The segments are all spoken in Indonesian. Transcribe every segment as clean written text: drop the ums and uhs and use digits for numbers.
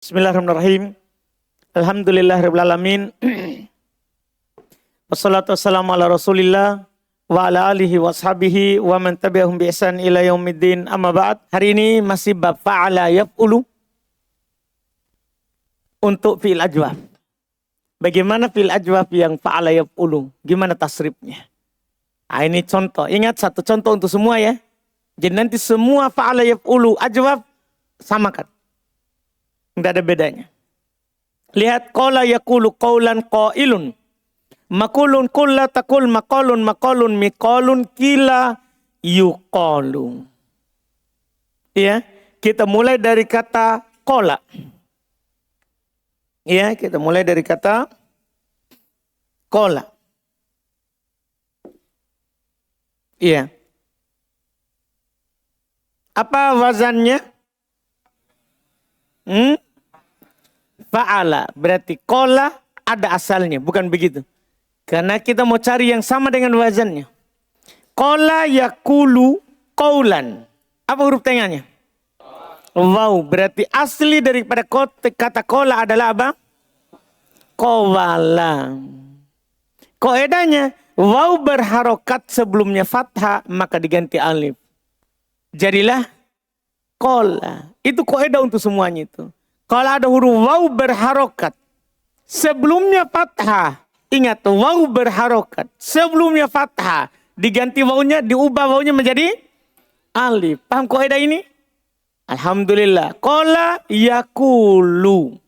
Bismillahirrahmanirrahim. Alhamdulillahirrahmanirrahim. Wassalatu wassalamu ala rasulillah wa ala alihi wa ashabihi wa man tabi'ahum bi ihsan ila yaumiddin, amma ba'd. Hari ini masih bab fa'ala yaf'ulu untuk fi'il ajwaf. Bagaimana fi'il ajwaf yang fa'ala yaf'ulu? Gimana tasrifnya? Nah, ini contoh. Ingat satu contoh untuk semua ya. Jadi nanti semua fa'ala yaf'ulu ajwaf samakan. Tidak ada bedanya. Lihat, qala yaqulu qawlan qailun. Makulun kulla takul maqalun maqalun miqalun kila yuqalu. Ya, kita mulai dari kata qala. Ya, kita mulai dari kata qala. Iya. Apa wazannya? Fa'ala, berarti qala ada asalnya, bukan begitu. Karena kita mau cari yang sama dengan wazannya. Qala yaqulu qaulan. Apa huruf tengahnya? Waw, berarti asli daripada kata qala adalah apa? Qawala. Kaidahnya, waw berharokat sebelumnya fathah, maka diganti alif. Jadilah qala. Itu kaidah untuk semuanya itu. Kalau ada huruf waw berharokat, sebelumnya fathah. Ingat, waw berharokat, sebelumnya fathah. Diganti wawnya, diubah wawnya menjadi alif. Paham kaidah ini? Alhamdulillah. Qala yaqulu.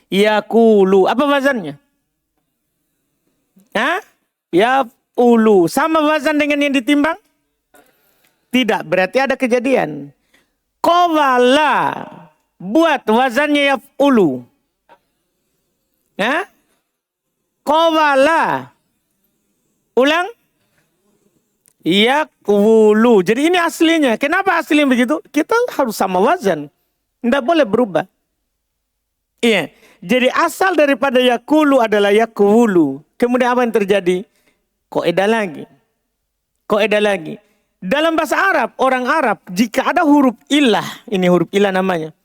Yaqulu. Apa wazannya? Hah? Yaf'ulu. Sama wazan dengan yang ditimbang? Tidak, berarti ada kejadian. Qawala. Buat wazannya yaf'ulu. Ya? Qawala. Ulang. Yaqulu. Jadi ini aslinya. Kenapa aslinya begitu? Kita harus sama wazan. Tidak boleh berubah. Iya. Jadi asal daripada yaqulu adalah yaqulu. Kemudian apa yang terjadi? Kaidah lagi. Kaidah lagi. Dalam bahasa Arab, orang Arab, jika ada huruf ilah, ini huruf ilah namanya,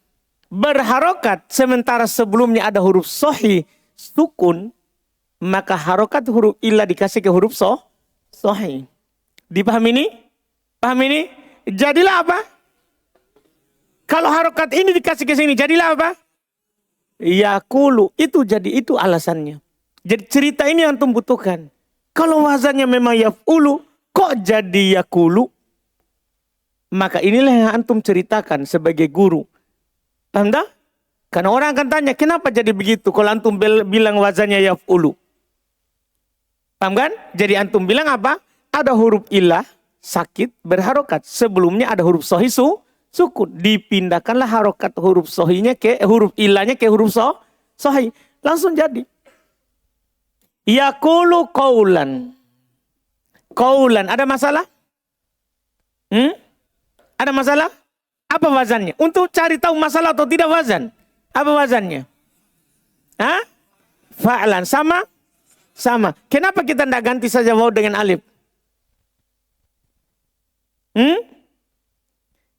berharokat sementara sebelumnya ada huruf sohi, sukun, maka harokat huruf ilah dikasih ke huruf sohi. Dipahami ini? Paham ini? Jadilah apa? Kalau harokat ini dikasih ke sini, jadilah apa? Yaqulu. Itu jadi, itu alasannya. Jadi cerita ini yang antum butuhkan. Kalau wazannya memang yaf'ulu, kok jadi yaqulu? Maka inilah yang antum ceritakan sebagai guru. Paham tak? Karena orang akan tanya, kenapa jadi begitu kalau antum bilang wazannya yaf'ulu? Paham kan? Jadi antum bilang apa? Ada huruf ilah, sakit, berharokat. Sebelumnya ada huruf sohi, sukun. Dipindahkanlah harokat huruf sohinya ke huruf ilahnya ke huruf sohi. Langsung jadi. Yaqulu qaulan. Qaulan. Ada masalah? Ada masalah? Apa wazannya? Untuk cari tahu masalah atau tidak wazan. Apa wazannya? Hah? Fa'lan. Sama? Sama. Kenapa kita tidak ganti saja waw dengan alif?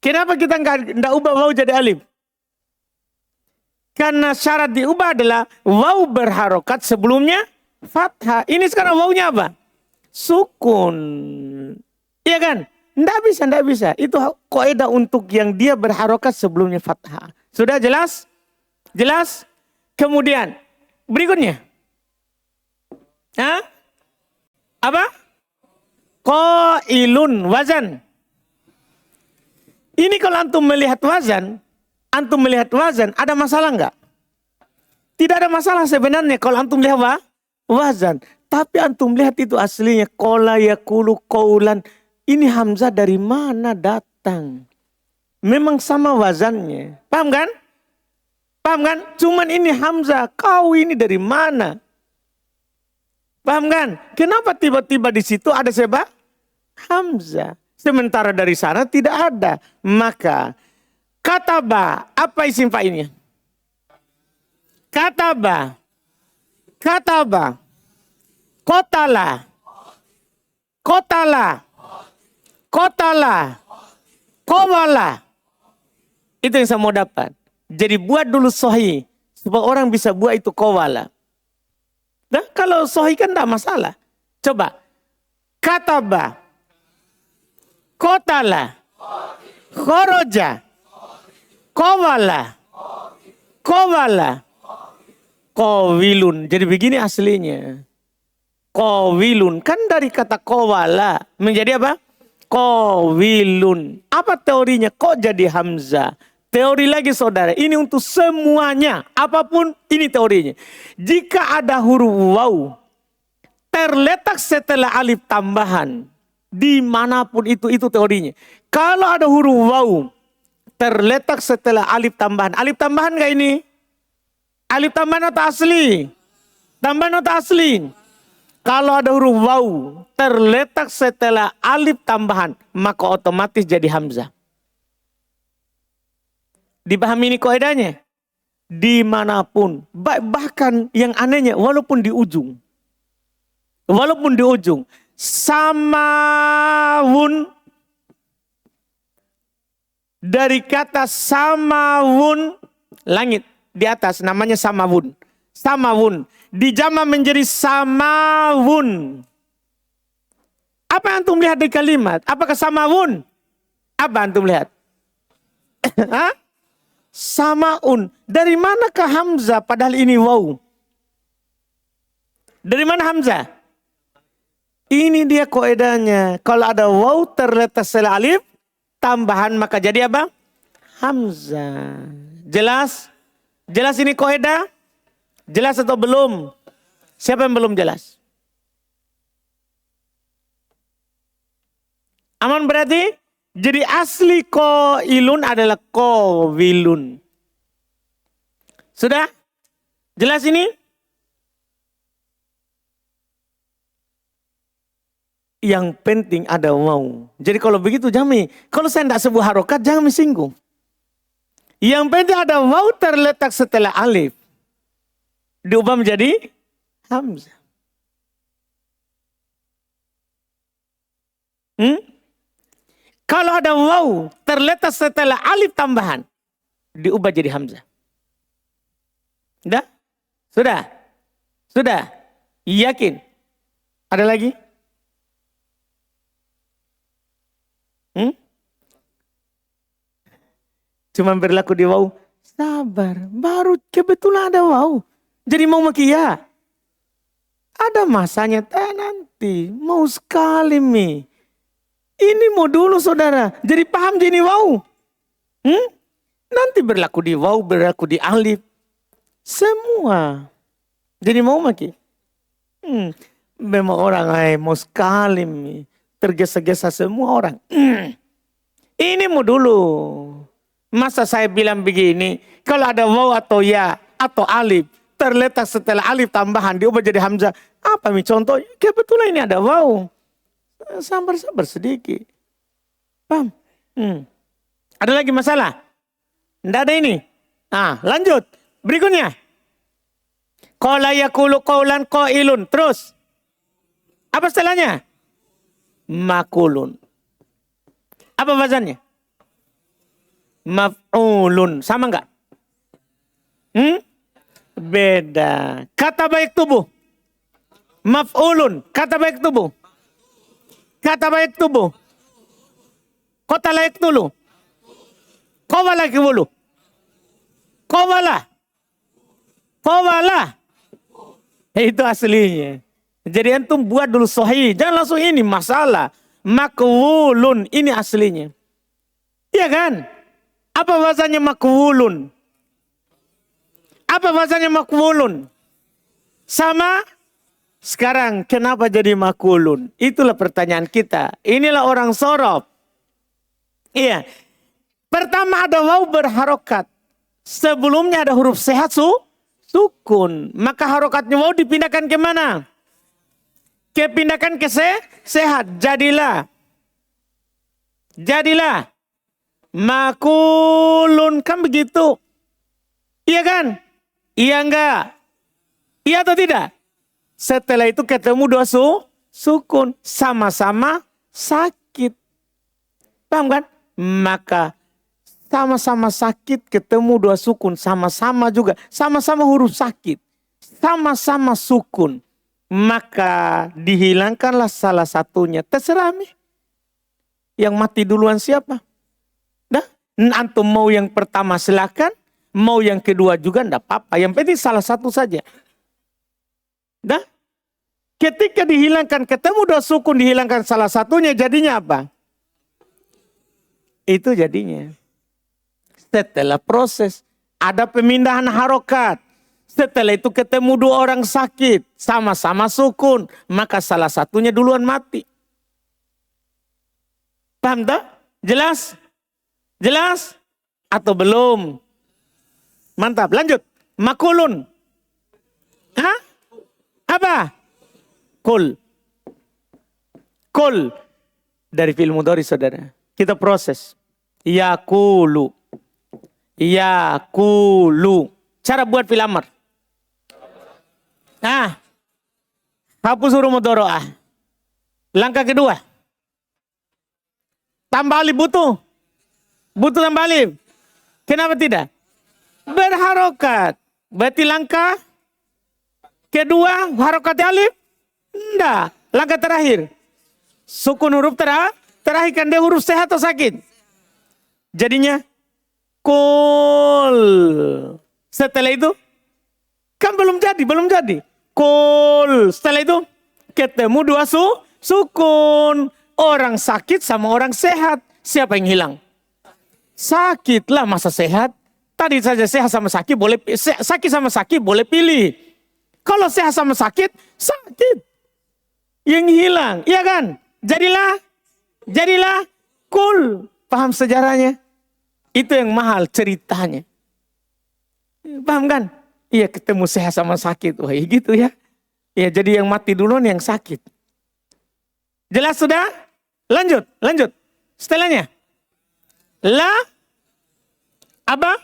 Kenapa kita tidak ubah waw jadi alif? Karena syarat diubah adalah waw berharokat sebelumnya fathah. Ini sekarang wawnya apa? Sukun. Iya kan? Tidak bisa. Itu kaidah untuk yang dia berharokat sebelumnya fathah. Sudah jelas? Jelas? Kemudian, berikutnya. Hah? Apa? Qailun, wazan. Ini kalau antum melihat wazan, ada masalah enggak? Tidak ada masalah sebenarnya kalau antum lihat wazan. Tapi antum lihat itu aslinya. Qala yaqulu qaulan. Ini hamzah dari mana datang? Memang sama wazannya. Paham kan? Paham kan? Cuman ini hamzah. Kau ini dari mana? Paham kan? Kenapa tiba-tiba di situ ada sebab? Hamzah. Sementara dari sana tidak ada. Maka kataba. Apa isim fa'ilnya? Kataba. Kataba. Qatala. Qatala. Qatala. Qawala. Itu yang saya mau dapat. Jadi buat dulu sahih. Supaya orang bisa buat itu qawala. Nah, kalau sahih kan tidak masalah. Coba. Kataba. Qatala. Kharaja. Qawala. Qawala. Qawilun. Jadi begini aslinya. Qawilun. Kan dari kata qawala. Menjadi apa? Qawilun. Apa teorinya? Kok jadi hamzah? Teori lagi saudara. Ini untuk semuanya. Apapun ini teorinya. Jika ada huruf waw. Terletak setelah alif tambahan. Dimanapun itu teorinya. Kalau ada huruf waw. Terletak setelah alif tambahan. Alif tambahan gak ini? Alif tambahan atau asli? Tambahan atau asli? Kalau ada huruf waw terletak setelah alif tambahan, maka otomatis jadi hamzah. Dipahami ini kaidahnya? Dimanapun. Bahkan yang anehnya walaupun di ujung. Walaupun di ujung. Samawun. Dari kata samawun. Langit di atas namanya samawun. Samawun. Dijama menjadi samawun. Apa yang antum lihat di kalimat? Apakah samawun? Apa antum lihat? Hah? Samaun. Dari manakah hamzah padahal ini waw? Dari mana hamzah? Ini dia kaidahnya. Kalau ada waw terletak setelah alif tambahan maka jadi apa? Hamzah. Jelas? Jelas ini kaidah? Jelas atau belum? Siapa yang belum jelas? Aman berarti? Jadi asli qailun adalah qawilun. Sudah? Jelas ini? Yang penting ada waw. Jadi kalau begitu jangan. Kalau saya tidak sebut harokat jangan singgung. Yang penting ada waw terletak setelah alif. Diubah menjadi hamzah. Kalau ada waw terletak setelah alif tambahan. Diubah jadi hamzah. Sudah? Sudah? Sudah? Yakin? Ada lagi? Cuma berlaku di waw. Sabar. Baru kebetulan ada waw. Jadi mau makia. Ada masanya nanti. Mau sekali mi. Ini mau dulu saudara. Jadi paham jadi waw. Nanti berlaku di waw, berlaku di alif. Semua. Jadi mau maki. Memang orang mau sekali mi. Tergesa-gesa semua orang. Ini mau dulu. Masa saya bilang begini. Kalau ada waw atau ya atau alif. Terletak setelah alif tambahan diubah jadi hamzah. Apa nih contoh? Kebetulan ini ada waw. Sabar-sabar sedikit. Paham? Ada lagi masalah? Tidak ada ini. Lanjut. Berikutnya. Qala yaqulu qawlan qailun. Terus. Apa setelahnya? Makulun. Apa wazannya? Maf'ulun. Sama enggak? Beda. Kata baik tubuh. Maf'ulun. Kata baik tubuh. Kata baik tubuh. Kota layak dulu. Qawala kibulu. Qawala. Qawala. Itu aslinya. Jadi antum buat dulu sahih. Jangan langsung ini masalah. Makwulun. Ini aslinya. Iya kan? Apa bahasanya makwulun? Apa bahasanya makwulun? Sama? Sekarang kenapa jadi makulun? Itulah pertanyaan kita. Inilah orang sorof. Iya. Pertama ada waw berharokat. Sebelumnya ada huruf sehat sukun. Maka harokatnya waw dipindahkan ke mana? Kepindahkan ke sehat. Jadilah. Makulun. Kan begitu. Iya kan? Iya enggak? Iya atau tidak? Setelah itu ketemu dua sukun. Sama-sama sakit. Paham kan? Maka Sama-sama sakit ketemu dua sukun. Sama-sama juga. Sama-sama huruf sakit. Sama-sama sukun. Maka dihilangkanlah salah satunya. Terserah mi. Yang mati duluan siapa? Dah. Antum mau yang pertama silakan. Mau yang kedua juga enggak apa-apa. Yang penting salah satu saja. Dah. Ketika dihilangkan ketemu dua sukun dihilangkan salah satunya jadinya apa? Itu jadinya. Setelah proses, ada pemindahan harokat. Setelah itu ketemu dua orang sakit, sama-sama sukun. Maka salah satunya duluan mati. Paham tak? Jelas? Jelas? Atau belum? Mantap, lanjut. Makulun. Hah? Apa? Kul. Kul. Dari fi'il mudhari saudara. Kita proses. Yakulu. Yakulu. Cara buat fi'il amr. Nah. Hapus huruf mudhari'ah. Langkah kedua. Tambah alif butuh. Butuh tambah alif. Kenapa tidak? Berharokat. Berarti langkah kedua harokat alif. Enggak. Langkah terakhir. Sukun huruf terakhir kan dia huruf sehat atau sakit? Jadinya kul. Setelah itu kan belum jadi. Kul. Setelah itu ketemu dua sukun. Orang sakit sama orang sehat. Siapa yang hilang? Sakitlah masa sehat. Tadi saja sehat sama sakit boleh sakit sama sakit boleh pilih. Kalau sehat sama sakit, sakit yang hilang, iya kan? Jadilah kul. Paham sejarahnya? Itu yang mahal ceritanya. Paham kan? Iya ketemu sehat sama sakit. Wah gitu ya. Ya jadi yang mati duluan yang sakit. Jelas sudah? Lanjut. Setelahnya. La. Apa?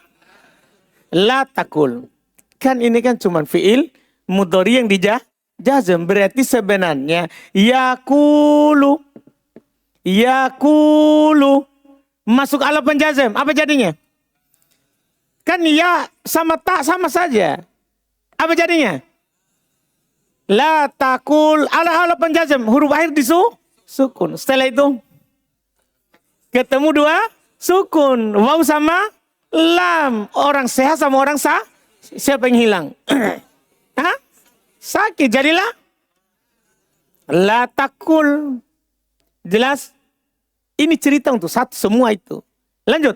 La takul. Kan ini kan cuma fi'il mudhari yang dijazm. Berarti sebenarnya yakulu. Masuk ala penjazm. Apa jadinya? Kan ya sama tak sama saja. Apa jadinya? La takul ala penjazm. Huruf akhir sukun. Setelah itu ketemu dua sukun. Waw sama lam. Orang sehat sama orang siapa yang hilang? Hah? Sakit. Jadilah la takul. Jelas? Ini cerita untuk satu semua itu. Lanjut.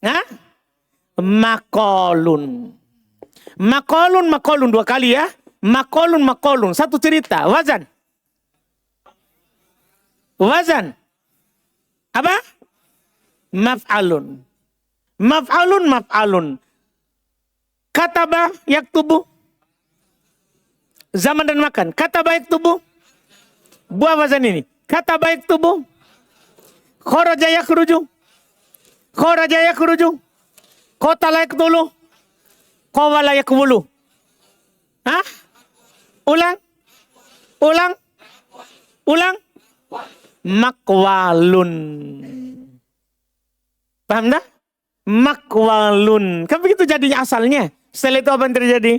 Hah? Makolun. Makolun dua kali ya. Makolun. Satu cerita. Wazan. Apa? Maf'alun. Kataba yaktubu. Zaman dan makan. Kataba yaktubu. Buah wazan ini. Kataba yaktubu. Kharaja yakhruju. Qatala yaqtulu. Qawala yaqwulu. Hah? Ulang. Makwalun. Paham dah? Makwalun. Kan begitu jadinya asalnya. Setelah itu apa yang terjadi?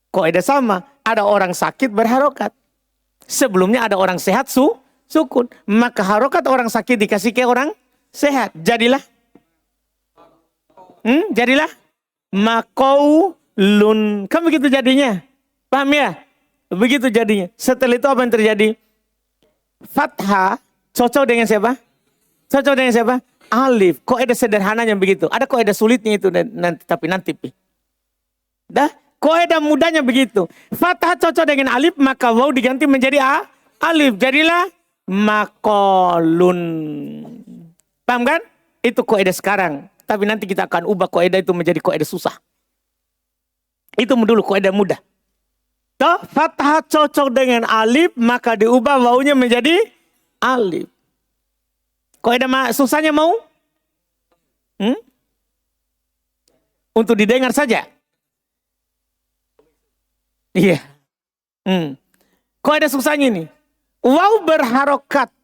Kaidah sama. Ada orang sakit berharokat. Sebelumnya ada orang sehat sukun. Maka harokat orang sakit dikasih ke orang sehat. Jadilah. Makoulun. Kan begitu jadinya. Paham ya? Begitu jadinya. Setelah itu apa yang terjadi? Fathah cocok dengan siapa? Alif. Kaidah sederhananya begitu. Ada kaidah sulitnya itu nanti. Dah, kaidah mudahnya begitu. Fathah cocok dengan alif maka waw diganti menjadi alif. Jadilah makolun. Paham kan? Itu kaidah sekarang. Tapi nanti kita akan ubah kaidah itu menjadi kaidah susah. Itu dulu kaidah mudah. Toh, fathah cocok dengan alif maka diubah wawunya menjadi alif. Kaidah susahnya mau? Untuk didengar saja. Iya. Kaidah susahnya ini. Waw berharokat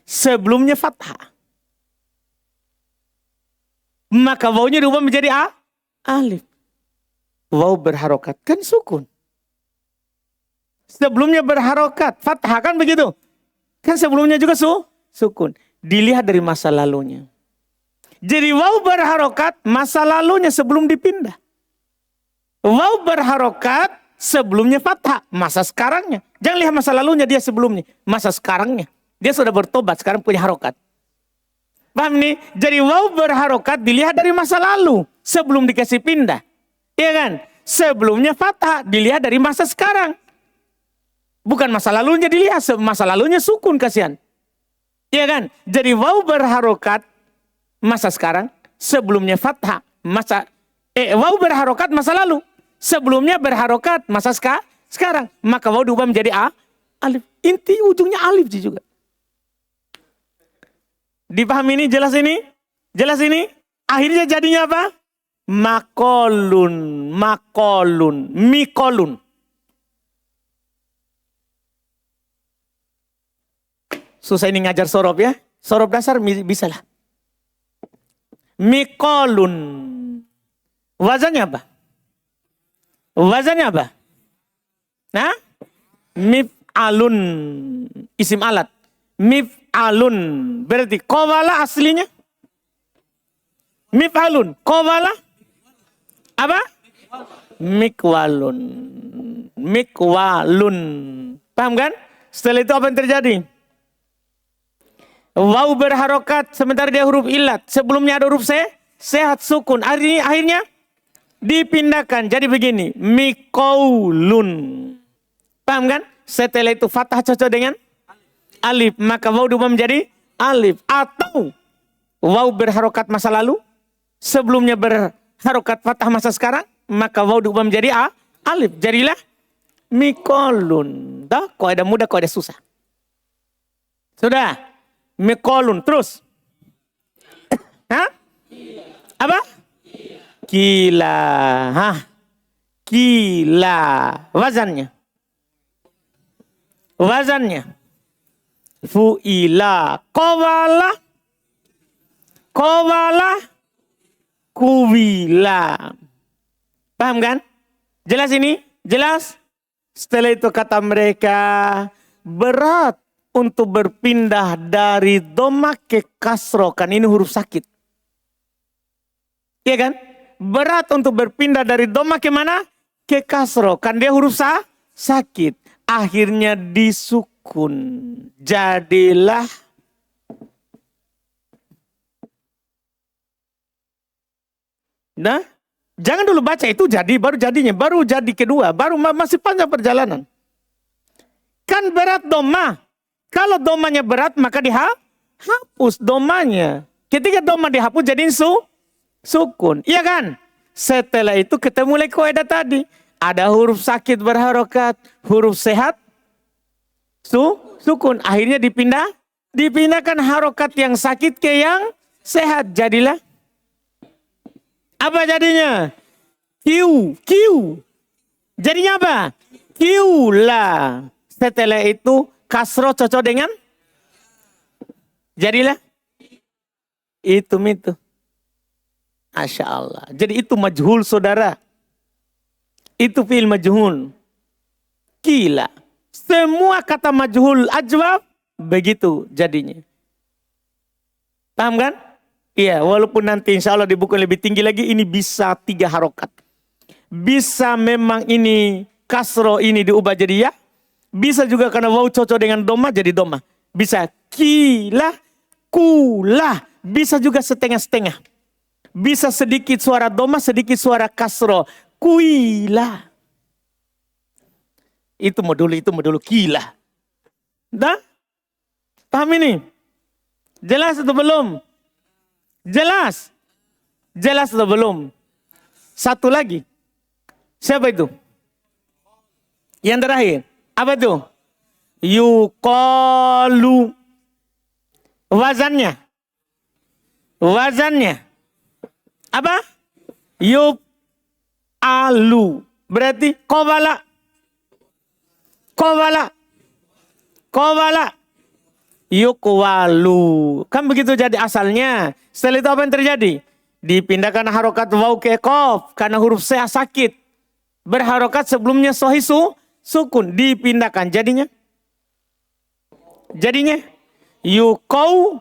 sebelumnya fathah. Maka wawunya diubah menjadi alif. Waw berharokat. Kan sukun. Sebelumnya berharokat. Fathah kan begitu. Kan sebelumnya juga sukun. Dilihat dari masa lalunya. Jadi waw berharokat masa lalunya sebelum dipindah. Waw berharokat sebelumnya fathah. Masa sekarangnya. Jangan lihat masa lalunya dia sebelumnya. Masa sekarangnya. Dia sudah bertobat sekarang punya harokat. Paham nih? Jadi waw berharokat dilihat dari masa lalu. Sebelum dikasih pindah. Iya kan? Sebelumnya fathah dilihat dari masa sekarang. Bukan masa lalunya dilihat. Masa lalunya sukun kasihan. Iya kan? Jadi waw berharokat masa sekarang. Sebelumnya fathah. Waw berharokat masa lalu. Sebelumnya berharokat masa sekarang. Maka waw diubah menjadi alif. Inti ujungnya alif juga. Dipahami ini? Jelas ini? Jelas ini? Akhirnya jadinya apa? Makolun. Mikolun. Susah ini ngajar sorob ya. Sorob dasar bisa lah. Mikolun. Wazannya apa? Wazannya apa? Nah? Mif'alun. Isim alat. Mif'alun. Berarti qawala aslinya? Mif'alun. Qawala? Apa? Mikwalun. Mikwalun. Paham kan? Setelah itu apa yang terjadi? Waw berharokat sementara dia huruf ilat. Sebelumnya ada huruf sehat sukun. Akhirnya dipindahkan. Jadi begini. Mikaulun. Paham kan? Setelah itu fathah cocok dengan alif. Maka waw diubah menjadi alif. Atau waw berharokat masa lalu. Sebelumnya berharokat fathah masa sekarang. Maka waw diubah menjadi alif. Jadilah mikolun. Dah, kok ada mudah, kok ada susah. Sudah. Mikolun. Terus. Hah? Apa? Kila. Hah? Kila. Wazannya. Wazannya. Fu'ila. Qawala. Qawala. Kuwila. Paham kan? Jelas ini? Jelas? Setelah itu kata mereka, berat untuk berpindah dari doma ke kasro. Kan ini huruf sakit. Iya kan? Berat untuk berpindah dari doma ke mana? Ke kasro. Kan dia huruf sakit. Akhirnya disukun. Jadilah nah, jangan dulu baca itu jadi, baru jadinya, baru jadi kedua, baru masih panjang perjalanan. Kan berat doma. Kalau domanya berat maka dihapus domanya. Ketika doma dihapus jadi sukun. Iya kan? Setelah itu ketemu lagi kaidah tadi. Ada huruf sakit berharokat, huruf sehat sukun. Akhirnya dipindahkan harokat yang sakit ke yang sehat. Jadilah apa jadinya? Kiu. Jadinya apa? Kiula. Setelah itu kasro cocok dengan? Jadilah itu. Masya Allah. Jadi itu majhul saudara. Itu fi'il majhul. Kila. Semua kata majhul ajwab begitu jadinya. Paham kan? Iya, walaupun nanti insya Allah di buku lebih tinggi lagi, ini bisa 3 harokat. Bisa memang ini kasro ini diubah jadi ya. Bisa juga karena waw cocok dengan doma jadi doma. Bisa kila, kula. Bisa juga setengah-setengah. Bisa sedikit suara doma, sedikit suara kasro. Kuila. Itu modul kila. Dah? Paham ini? Jelas atau belum? Jelas? Jelas atau belum? Satu lagi. Siapa itu? Yang terakhir. Apa itu? Yuqalu. Wazannya. Apa? Alu. Berarti qawala. Yuqwalu. Kan begitu jadi asalnya. Setelah itu apa yang terjadi? Dipindahkan harokat waw ke kof karena huruf C sakit. Berharokat sebelumnya sohi sukun. Dipindahkan jadinya yukau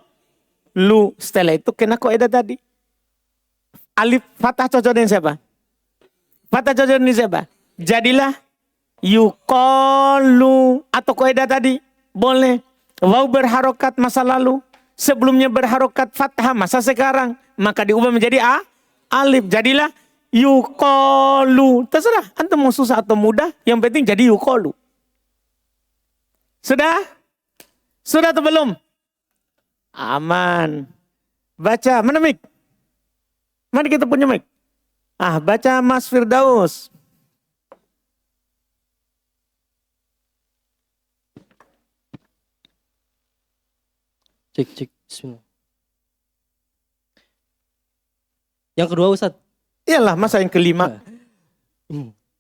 lu. Setelah itu kena kaidah tadi. Alif fathah cocok dengan siapa? Fathah cocok dengan siapa? Jadilah yuqalu. Atau kaidah tadi boleh waw berharokat masa lalu, sebelumnya berharokat fathah masa sekarang, maka diubah menjadi alif. Jadilah yuqalu. Terserah antum mau susah atau mudah, yang penting jadi yuqalu. Sudah? Sudah atau belum? Aman. Baca, mana mic? Mana kita punya mic? Baca Mas Firdaus. Cek. Bismillah. Yang kedua Ustadz. Iyalah masa yang kelima.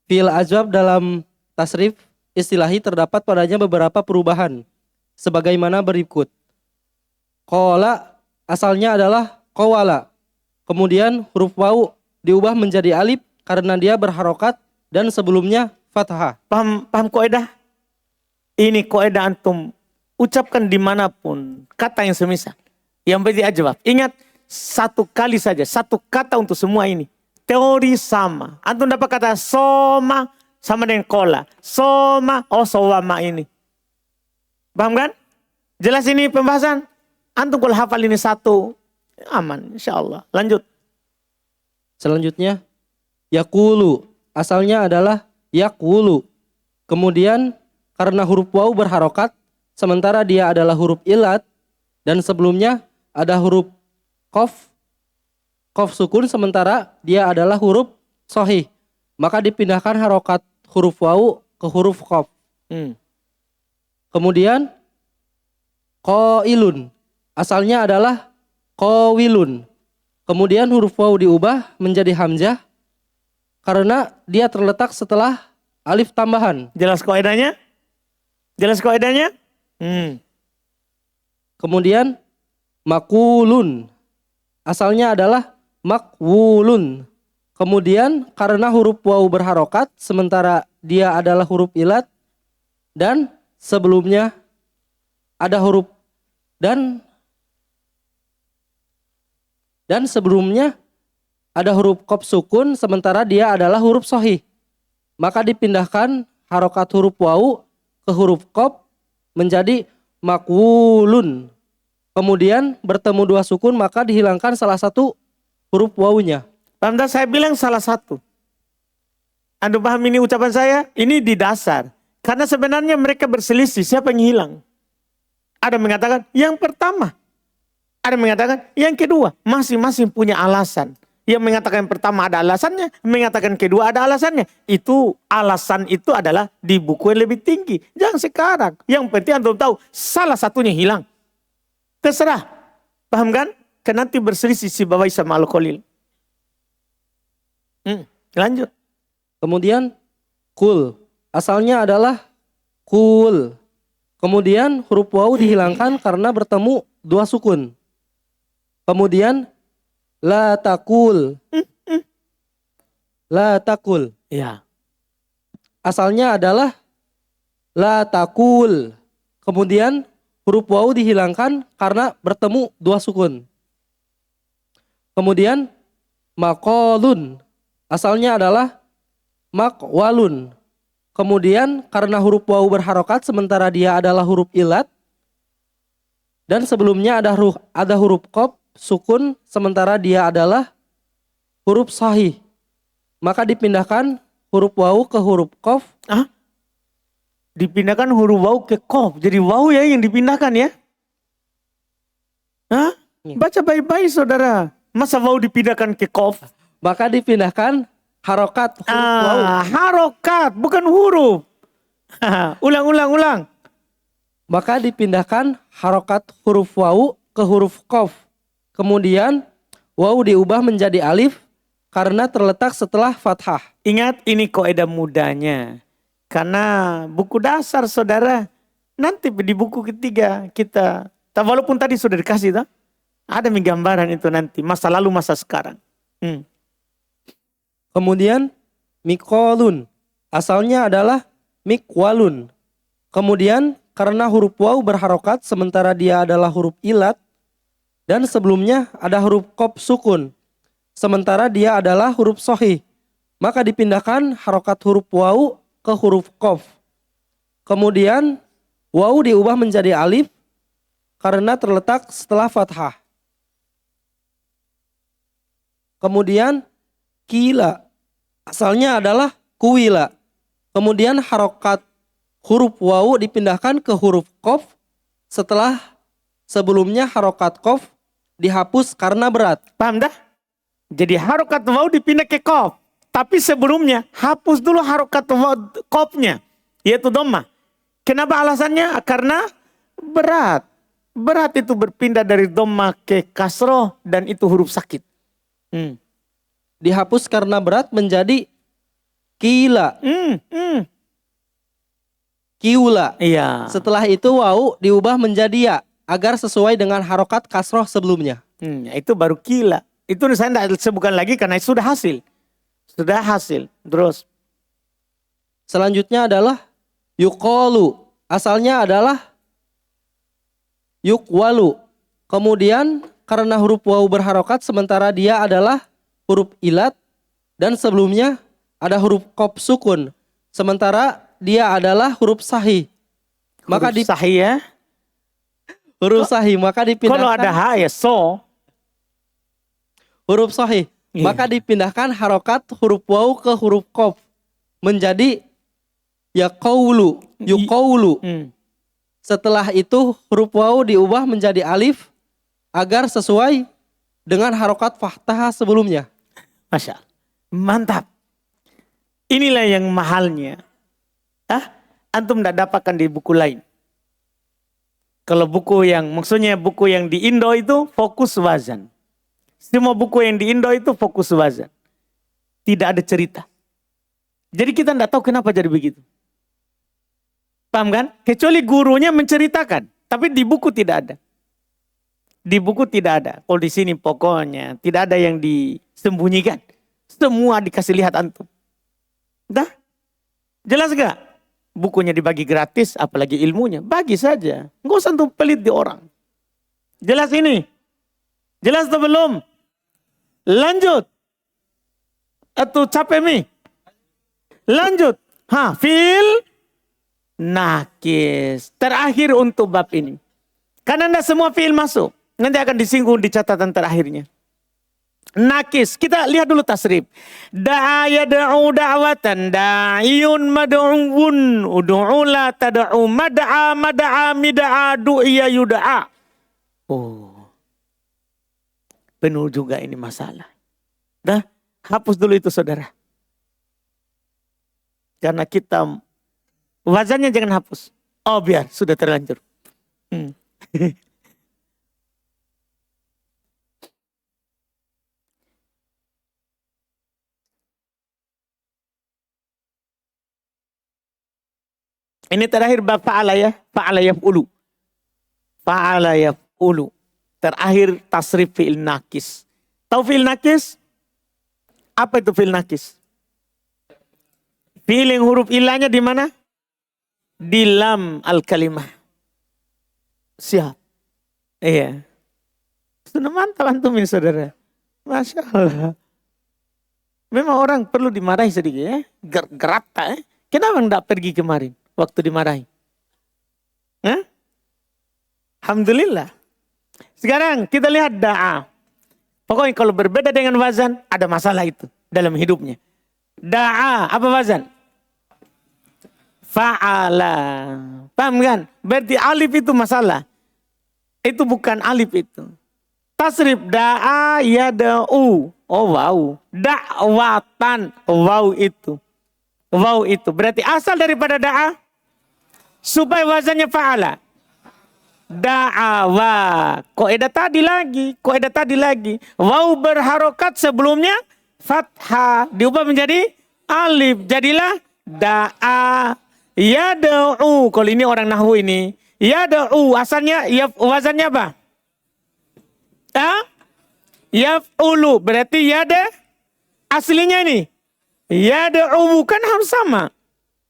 Fi'il ajwab dalam tasrif istilahi terdapat padanya beberapa perubahan. Sebagaimana berikut. Qala asalnya adalah qawala. Kemudian huruf waw diubah menjadi alif karena dia berharokat dan sebelumnya fathah. Paham kaidah? Ini kaidah antum ucapkan dimanapun kata yang semisal. Yang penting ajwab. Ingat satu kali saja, satu kata untuk semua ini. Teori sama. Antum dapat kata soma sama dengan kola. Soma, sowama ini. Paham kan? Jelas ini pembahasan? Antum kalau hafal ini satu, aman insya Allah. Lanjut. Selanjutnya, yakulu. Asalnya adalah yakulu. Kemudian karena huruf waw berharokat, sementara dia adalah huruf ilat, dan sebelumnya ada huruf kof sukun, sementara dia adalah huruf sohih. Maka dipindahkan harokat huruf waw ke huruf kof. Kemudian qailun. Asalnya adalah qawilun. Kemudian huruf waw diubah menjadi hamzah karena dia terletak setelah alif tambahan. Jelas kaidahnya? Jelas kaidahnya? Kemudian makulun. Asalnya adalah makwulun. Kemudian karena huruf waw berharokat sementara dia adalah huruf ilat dan sebelumnya ada huruf dan sebelumnya ada huruf qaf sukun sementara dia adalah huruf sohih. Maka dipindahkan harokat huruf waw ke huruf qaf menjadi makwulun. Kemudian bertemu dua sukun maka dihilangkan salah satu huruf wawunya. Paham tak? Saya bilang salah satu. Anda paham ini ucapan saya? Ini di dasar. Karena sebenarnya mereka berselisih siapa yang hilang. Ada mengatakan yang pertama. Ada mengatakan yang kedua. Masing-masing punya alasan. Yang mengatakan yang pertama ada alasannya. Mengatakan kedua ada alasannya. Itu alasan itu adalah di buku yang lebih tinggi. Jangan sekarang. Yang penting Anda tahu salah satunya hilang. Terserah. Paham kan? Karena nanti berselisih si Babai sama Al-Khalil. Lanjut. Kemudian kul. Asalnya adalah kul. Kemudian huruf waw dihilangkan karena bertemu dua sukun. Kemudian la takul. La takul. Ya. Asalnya adalah la takul. Kemudian huruf waw dihilangkan karena bertemu dua sukun. Kemudian makolun. Asalnya adalah makwalun. Kemudian karena huruf waw berharokat sementara dia adalah huruf ilat. Dan sebelumnya ada huruf qaf sukun sementara dia adalah huruf sahih. Maka dipindahkan huruf waw ke huruf qaf. Dipindahkan huruf waw ke qaf. Jadi waw ya yang dipindahkan ya. Baca baik-baik saudara. Masa waw dipindahkan ke qaf? Maka dipindahkan harokat huruf waw. Harokat bukan huruf. Ulang. Maka dipindahkan harokat huruf waw ke huruf qaf. Kemudian waw diubah menjadi alif karena terletak setelah fathah. Ingat ini kaidah mudahnya. Karena buku dasar saudara. Nanti di buku ketiga kita. Walaupun tadi sudah dikasih. Ada gambaran itu nanti. Masa lalu masa sekarang. Hmm. Kemudian mikolun, asalnya adalah mikwalun. Kemudian karena huruf waw berharokat sementara dia adalah huruf ilat dan sebelumnya ada huruf qaf sukun sementara dia adalah huruf sohih, maka dipindahkan harokat huruf waw ke huruf qaf. Kemudian waw diubah menjadi alif karena terletak setelah fathah. Kemudian kila, asalnya adalah kuwila. Kemudian harokat huruf waw dipindahkan ke huruf qaf setelah sebelumnya harokat qaf dihapus karena berat. Paham dah? Jadi harokat waw dipindah ke qaf. Tapi sebelumnya hapus dulu harokat qafnya, yaitu dhammah. Kenapa alasannya? Karena berat. Berat itu berpindah dari dhammah ke kasroh dan itu huruf sakit. Dihapus karena berat menjadi kila, kiula. Iya. Setelah itu waw diubah menjadi ya agar sesuai dengan harokat kasroh sebelumnya. Itu baru kila. Itu saya tidak sebutkan lagi karena sudah hasil. Sudah hasil. Terus. Selanjutnya adalah yuqalu. Asalnya adalah yukwalu. Kemudian karena huruf waw berharokat sementara dia adalah huruf ilat dan sebelumnya ada huruf qaf sukun sementara dia adalah huruf sahih. Maka Huruf sahih ya. huruf sahih maka dipindahkan Kalau ada ha ya so. huruf sahih. Iya. Maka dipindahkan harokat huruf waw ke huruf qaf menjadi yaqaulu, yuqaulu. Setelah itu huruf waw diubah menjadi alif agar sesuai dengan harokat fathah sebelumnya. Masya Allah. Mantap. Inilah yang mahalnya. Antum tidak dapatkan di buku lain. Kalau buku yang, maksudnya buku yang di Indo itu fokus wazan. Semua buku yang di Indo itu fokus wazan. Tidak ada cerita. Jadi kita tidak tahu kenapa jadi begitu. Paham kan? Kecuali gurunya menceritakan. Tapi di buku tidak ada. Di buku tidak ada. Kalau di sini pokoknya tidak ada yang disembunyikan. Semua dikasih lihat antum. Dah? Jelas gak? Bukunya dibagi gratis, apalagi ilmunya. Bagi saja. Nggak usah antum pelit di orang. Jelas ini? Jelas atau belum? Lanjut. Atau capek mi? Lanjut. Fil nakis. Terakhir untuk bab ini. Karena tidak semua fiil masuk. Nanti akan disinggung di catatan terakhirnya. Nakis. Kita lihat dulu tasrif. Da'a yada'u da'watan. Da'iyun mad'uun. Udu'u la tada'u. Mada'a mada'a mida'a du'iya yuda'a. Penuh juga ini masalah. Dah, hapus dulu itu saudara. Karena kita wazannya jangan hapus. Biar sudah terlanjur. Ini terakhir bab fa'ala ya. Fa'ala yaf'ulu. Fa'ala yaf'ulu. Terakhir tasrif fi'il nakis. Tahu fi'il nakis? Apa itu fi'il nakis? Fi'il yang huruf ilahnya di mana? Di lam al-kalimah. Siap. Iya. Sudah mantap antum ini saudara. Masya Allah. Memang orang perlu dimarahi sedikit ya. Gerata ya. Kenapa enggak pergi kemarin waktu dimarahi? Alhamdulillah. Sekarang kita lihat da'a. Pokoknya kalau berbeda dengan wazan, ada masalah itu dalam hidupnya. Da'a, apa wazan? Fa'ala. Paham kan? Berarti alif itu masalah. Itu bukan alif itu. Tasrif da'a yada'u. Wow. Da'watan. Wow itu. Wow itu. Berarti asal daripada da'a. Supaya wazannya fa'ala. Da'awa. Kaidah tadi lagi. Waw berharokat sebelumnya fathah. Diubah menjadi alif. Jadilah da'a. Yada'u. Kalau ini orang nahwu ini. Yada'u. Asalnya wazannya apa? Yaf'ulu berarti yada aslinya ini. Yada'u kan harus sama.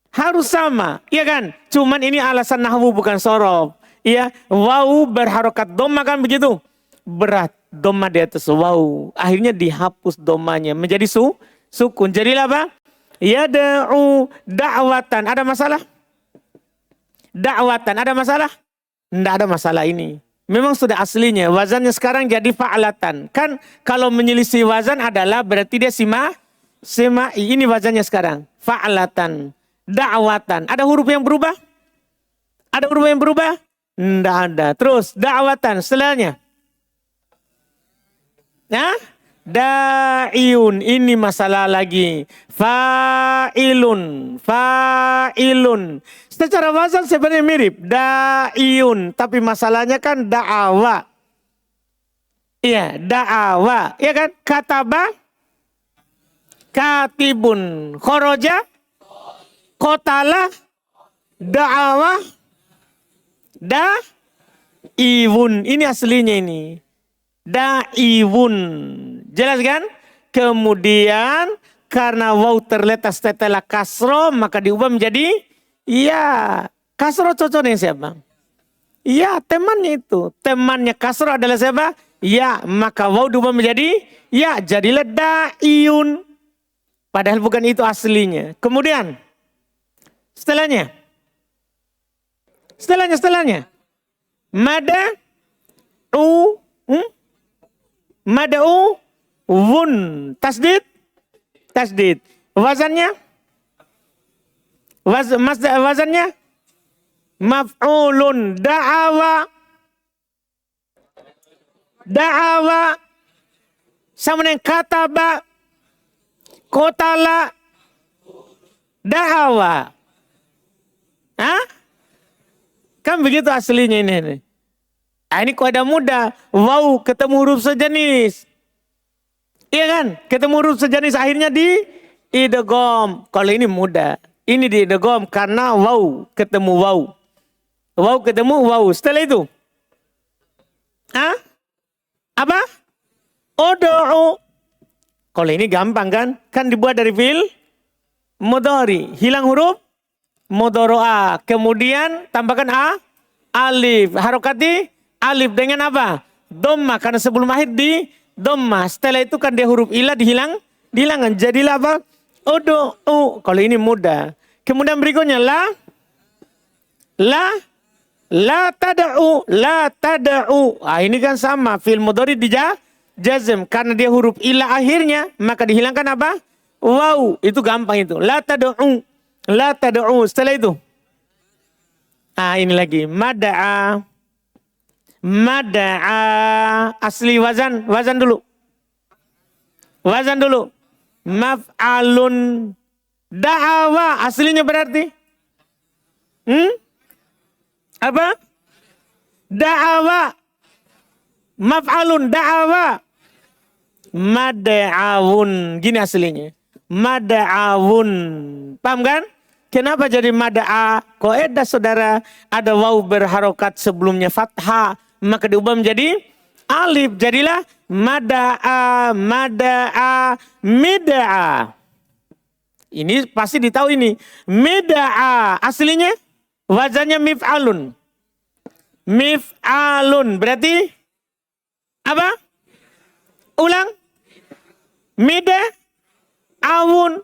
Harus sama, iya kan? Cuman ini alasan nahwu bukan sorof. Iya, wawu berharokat dhamma kan begitu. Berat dhamma di atas wawu. Akhirnya dihapus dhammanya menjadi sukun. Jadilah apa? Yada'u da'watan. Ada masalah? Da'watan ada masalah? Tidak ada masalah ini. Memang sudah aslinya. Wazannya sekarang jadi fa'alatan. Kan kalau menyelisih wazan adalah berarti dia simai. Ini wazannya sekarang. Fa'alatan. Da'watan. Ada huruf yang berubah? Ada huruf yang berubah? Tidak ada. Terus da'watan. Setelahnya. Nah, da'iyun. Ini masalah lagi. Fa'ilun. Fa'ilun. Secara wazan sebenarnya mirip. Da'iyun. Tapi masalahnya kan da'awa. Iya, da'awa. Iya kan? Kataba. Katibun. Khoroja. Kotala. Da'awa. Da'iwun. Ini aslinya ini. Da'iwun. Jelas kan? Kemudian karena waw terletak setelah kasro maka diubah menjadi ya. Kasro cocoknya siapa? Ya temannya itu. Temannya kasro adalah siapa? Ya, maka waw diubah menjadi ya. Jadilah da'iyun. Padahal bukan itu aslinya. Kemudian setelahnya. Mada'u wun. Tasdid. Wazannya? Wazannya? Maf'ulun. Da'awa. Sama dengan kataba. Kotala. Da'awa. Hah? Kan begitu aslinya ini. Ini kaidah mudah. Waw ketemu huruf sejenis. Iya kan? Ketemu huruf sejenis akhirnya di idgham. Kalau ini mudah. Ini di idgham karena waw ketemu waw. Waw ketemu waw. Setelah itu. Hah? Apa? Ud'u. Kalau ini gampang kan? Kan dibuat dari fi'il mudhari. Hilang huruf mudhari'ah. Kemudian tambahkan alif. Harokati alif dengan apa? Dhamma. Karena sebelum akhir di dhamma. Setelah itu kan dia huruf ilah dihilangkan. Jadilah apa? Ud'u. Kalau ini mudah. Kemudian berikutnya la tada'u. Ini kan sama. Fi'il mudhari jazm. Karena dia huruf ilah akhirnya. Maka dihilangkan apa? Waw. Itu gampang itu. La tada'u. Setelah itu. Ini lagi. Mada'a. Asli wazan dulu. Maf'alun. Da'awa. Aslinya berarti? Apa? Da'awa. Maf'alun. Da'awa. Mada'awun. Gini aslinya. Mada'awun. Paham kan? Kenapa jadi mada'a? Kaidah saudara, ada waw berharokat sebelumnya fathah, maka diubah menjadi alif. Jadilah mada'a, mida'a. Ini pasti ditahu ini. Mida'a. Aslinya wazannya mif'alun. Berarti apa? Ulang. Mida'awun.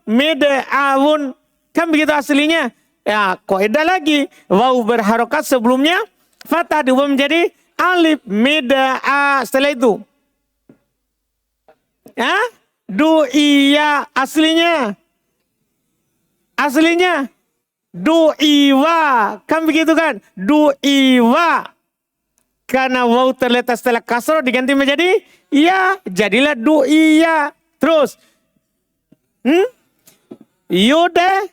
Kan begitu aslinya. Ya, kaidah lagi. Waw berharokat sebelumnya fathah diubah menjadi alif. Mida'a. Setelah itu. Ya, du'iya. Aslinya. Du'iwa. Kan begitu kan? Du'iwa. Karena waw terletak setelah kasroh diganti menjadi ya. Jadilah du'iya. Terus. Yuda.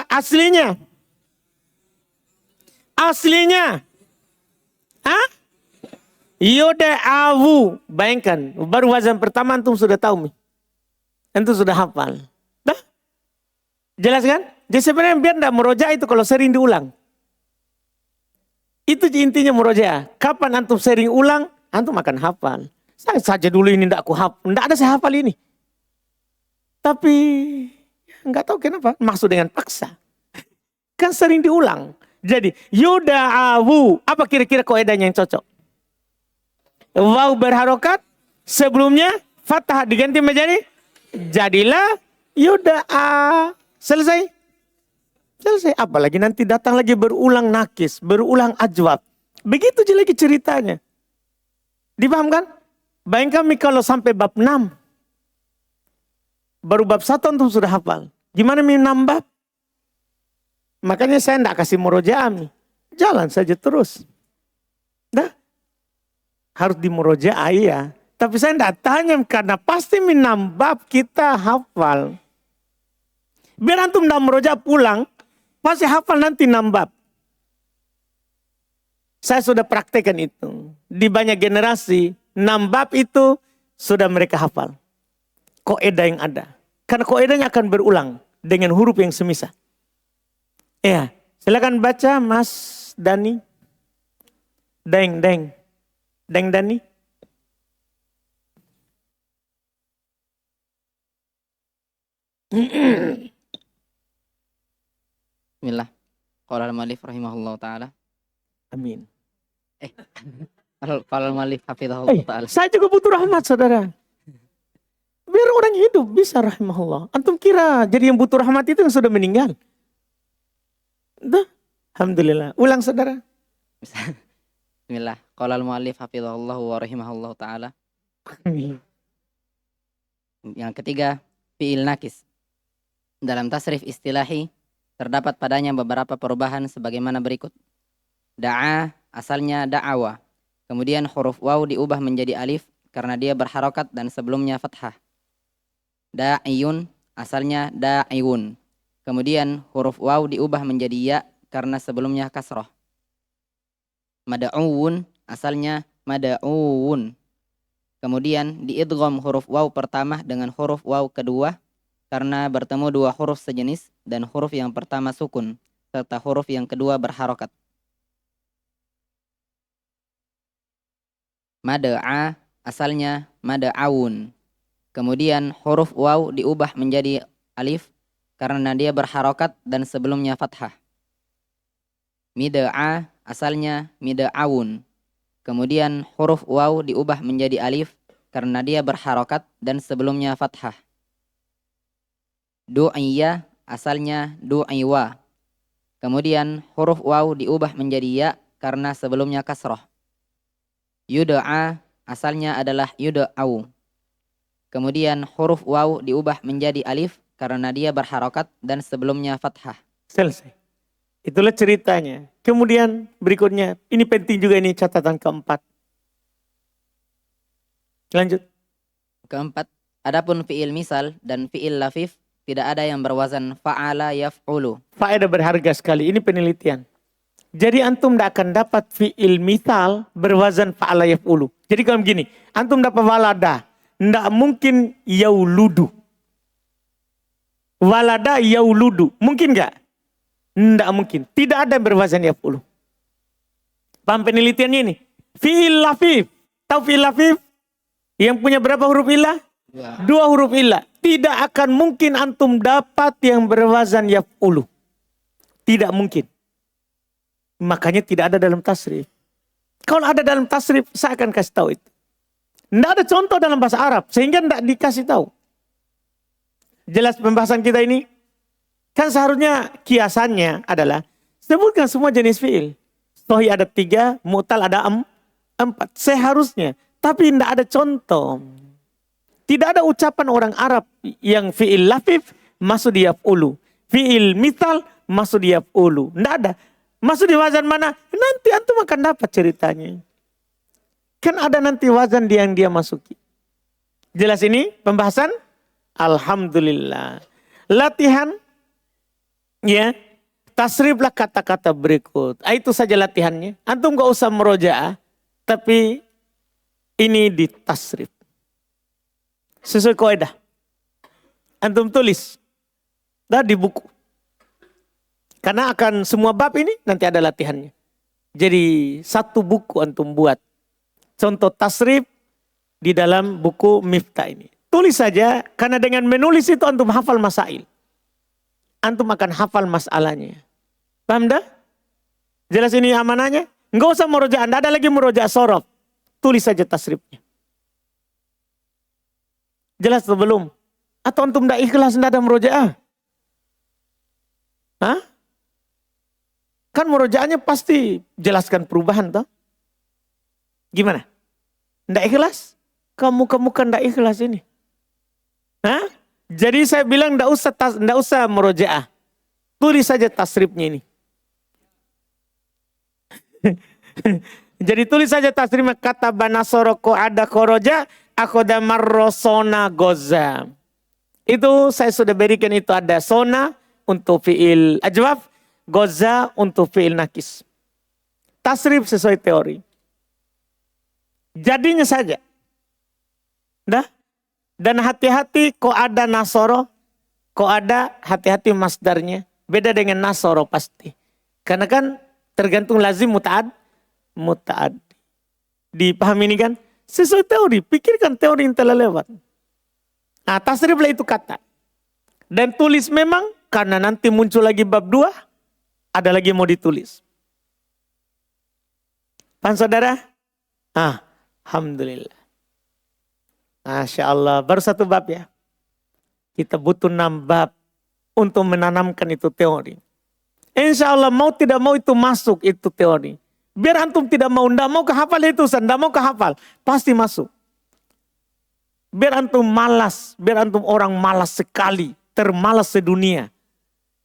Aslinya. Yuda'awu. Bayangkan. Baru wazan pertama antum sudah tahu. Antum sudah hafal. Dah? Jelas kan? Jadi sebenarnya biar tidak meroja itu kalau sering diulang. Itu intinya meroja. Kapan antum sering ulang, antum akan hafal. Saya saja dulu ini tidak ada saya hafal ini. Tapi nggak tahu kenapa masuk dengan paksa. Kan sering diulang. Jadi yuda'awu, apa kira-kira kaidahnya yang cocok? Waw berharokat, sebelumnya fathah diganti menjadi jadilah yuda'a. Selesai. Selesai. Apalagi nanti datang lagi berulang nakis, berulang ajwab. Begitu aja lagi ceritanya. Dipahamkan? Bayangkan kalau sampai bab 6. Baru bab 1 antum sudah hafal. Gimana menambah? Makanya saya tidak kasih murojaah. Jalan saja terus. Dah. Harus di murojaah ya. Tapi saya tidak tanya karena pasti menambah kita hafal. Biar antum tidak murojaah pulang. Pasti hafal nanti nambah. Saya sudah praktekkan itu. Di banyak generasi. Nambah itu sudah mereka hafal. Kaidah yang ada. Karena kaidahnya akan berulang. Dengan huruf yang semisal. Ya, silakan baca Mas Dani. Deng Dani. Bismillah. Qala al-mu'allif rahimahullahu taala. Amin. Qala al-mu'allif hafizahullahu taala. Saya juga butuh rahmat saudara. Biar orang hidup bisa rahimahullah. Antum kira jadi yang butuh rahmat itu yang sudah meninggal? Dah. Alhamdulillah. Ulang saudara. Bismillah. Qala al-mu'allif hafizahullahu wa rahimahullahu taala. Yang ketiga, fi'il nakis. Dalam tasrif istilahi terdapat padanya beberapa perubahan sebagaimana berikut. Da'a asalnya da'awa. Kemudian huruf waw diubah menjadi alif karena dia berharokat dan sebelumnya fathah. Da'iyun asalnya da'iwun. Kemudian huruf waw diubah menjadi ya karena sebelumnya kasroh. Mada'uwun asalnya mada'uwun. Kemudian diidgham huruf waw pertama dengan huruf waw kedua karena bertemu dua huruf sejenis dan huruf yang pertama sukun serta huruf yang kedua berharokat. Mada'a asalnya mada'awun. Kemudian huruf waw diubah menjadi alif karena dia berharokat dan sebelumnya fathah. Mida'a asalnya mida'awun. Kemudian huruf waw diubah menjadi alif karena dia berharokat dan sebelumnya fathah. Du'iyya asalnya du'iwa. Kemudian huruf waw diubah menjadi ya karena sebelumnya kasroh. Yuda'a asalnya adalah yuda'au. Kemudian huruf waw diubah menjadi alif karena dia berharokat dan sebelumnya fathah. Selesai. Itulah ceritanya. Kemudian berikutnya, ini penting juga ini catatan keempat. Lanjut. Keempat, adapun fi'il misal dan fi'il lafif tidak ada yang berwazan fa'ala yaf'ulu. Faedah berharga sekali, ini penelitian. Jadi antum tidak akan dapat fi'il misal berwazan fa'ala yaf'ulu. Jadi kalau begini, antum dapat walada, tidak mungkin yauludu. Walada yauludu. Mungkin nggak? Tidak mungkin. Tidak ada berwazan yaf'ulu. Paham penelitiannya ini? Fi'il lafif. Tahu fi'il lafif? Yang punya berapa huruf illah? Ya. 2 huruf illah. Tidak akan mungkin antum dapat yang berwazan yaf'ulu. Tidak mungkin. Makanya tidak ada dalam tasrif. Kalau ada dalam tasrif, saya akan kasih tahu itu. Tidak ada contoh dalam bahasa Arab. Sehingga tidak dikasih tahu. Jelas pembahasan kita ini? Kan seharusnya kiasannya adalah sebutkan semua jenis fi'il. Sohi ada 3, mu'tal ada 4. Seharusnya. Tapi tidak ada contoh. Tidak ada ucapan orang Arab yang fi'il lafif masuk di yaf'ulu. Fi'il mithal masuk di yaf'ulu. Tidak ada. Masuk di wazan mana? Nanti antum akan dapat ceritanya. Kan ada nanti wazan yang dia masuki. Jelas ini pembahasan? Alhamdulillah. Latihan. Ya. Tasriflah kata-kata berikut. Itu saja latihannya. Antum gak usah merojaah. Tapi ini di tasrif. Sesuai kaidah. Antum tulis. Dah di buku. Karena akan semua bab ini nanti ada latihannya. Jadi satu buku antum buat. Contoh tasrif di dalam buku Miftah ini. Tulis saja, karena dengan menulis itu antum hafal masail. Antum akan hafal masalahnya. Paham dah? Jelas ini amanahnya? Enggak usah murojaah, Anda ada lagi murojaah sorof. Tulis saja tasrifnya. Jelas atau belum? Atau antum tidak ikhlas, tidak ada murojaah? Hah? Kan murojaahnya pasti jelaskan perubahan toh? Gimana? Tidak ikhlas? Kamu kan tidak ikhlas ini. Hah? Jadi saya bilang tidak usah murojaah. Tulis saja tasrifnya ini. Jadi tulis saja tasrifnya, kata banasoro ko ada koroja akhoda marrosona goza. Itu saya sudah berikan, itu ada sona untuk fiil ajwaf, goza untuk fiil nakis. Tasrif sesuai teori. Jadinya saja. Dah? Dan hati-hati kok ada nasoro, kok ada hati-hati masdarnya. Beda dengan nasoro pasti. Karena kan tergantung lazim muta'ad. Dipahami ini kan? Sesuai teori, pikirkan teori yang telah lewat. Nah, tasriflah itu kata. Dan tulis memang, karena nanti muncul lagi bab 2, ada lagi mau ditulis. Paham saudara? Alhamdulillah. Masya Allah, baru 1 bab ya. Kita butuh 6 bab untuk menanamkan itu teori. Insya Allah mau tidak mau itu masuk itu teori. Biar antum tidak mau kehafal itu, tidak mau kehafal, pasti masuk. Biar antum malas, biar antum orang malas sekali, termalas sedunia.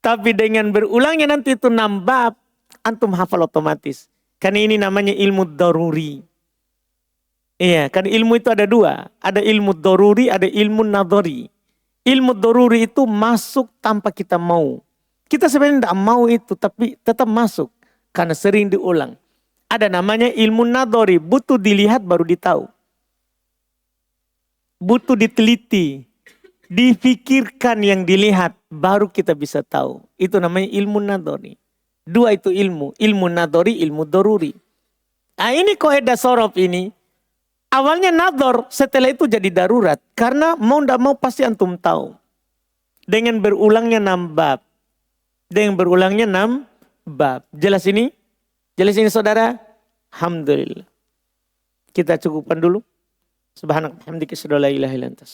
Tapi dengan berulangnya nanti itu 6 bab, antum hafal otomatis. Karena ini namanya ilmu daruri. Iya, kan ilmu itu ada 2. Ada ilmu daruri, ada ilmu nadhari. Ilmu daruri itu masuk tanpa kita mau. Kita sebenarnya tidak mau itu, tapi tetap masuk. Karena sering diulang. Ada namanya ilmu nadhari, butuh dilihat baru ditahu. Butuh diteliti, difikirkan yang dilihat, baru kita bisa tahu. Itu namanya ilmu nadhari. 2 itu ilmu nadhari, ilmu daruri. Nah ini kaidah sorof ini, awalnya nadhar, setelah itu jadi darurat. Karena mau tidak mau pasti antum tahu. Dengan berulangnya 6 bab. Jelas ini? Jelas ini saudara? Alhamdulillah. Kita cukupkan dulu. Subhanallah, hamdika, asyhadu an la ilaha illa anta.